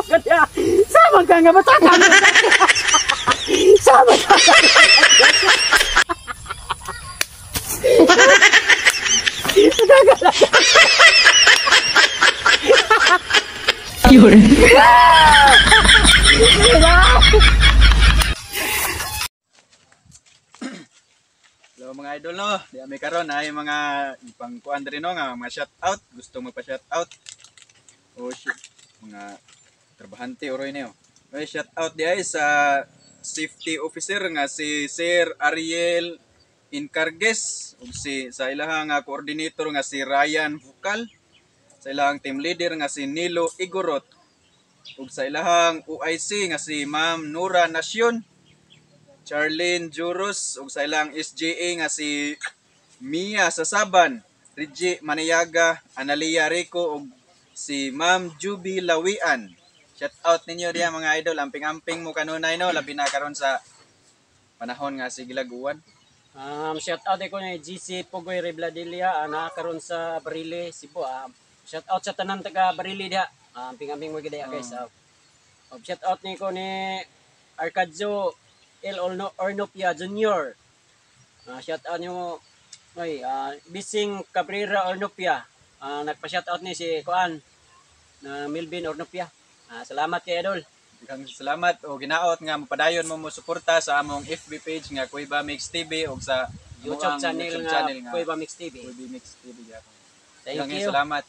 kanya. Sama ka nga matakan. Sama ka. Yun. Hello mga idol no, di kami karon ay mga ipangkuan diri no nga mga shout out, gusto magpa-shout out. O shit, mga trabahante oroy niyo. Okay, shout out di ay sa safety officer nga si Sir Ariel Incarges ug si sa ilahang coordinator nga si Ryan Vocal, sa ilahang team leader nga si Nilo Igorot ug sa ilahang OIC nga si Ma'am Nura Nasyon, Charlene Juros ug sa ilang SGA nga si Mia Sasaban, Reggie Maniaga, Analia Rico ug si Ma'am Juby Lawian. Shout out ninyo diya mga idol, amping-amping mo kanunay no, labi na karon sa panahon nga si gilaguan. Shout out ko ni GC Pugoy Rebladilla na karon sa Barili, Cebu. Shout out sa tanan taga Barili diha. Amping-amping mo gid guys. Shout out ni ko ni Arcadio El Ornopia Jr. Shout out nyo Bising Cabrera Ornopia. Nagpa-shout out ni si Kuan na Melvin Ornopia. Salamat kay idol. Daghang salamat o ginaot nga mapadayon mo suporta sa among FB page nga Kuweba Mix TV o sa YouTube channel nga Kuweba Mix TV. Kuweba Mix TV. Thank you. Salamat.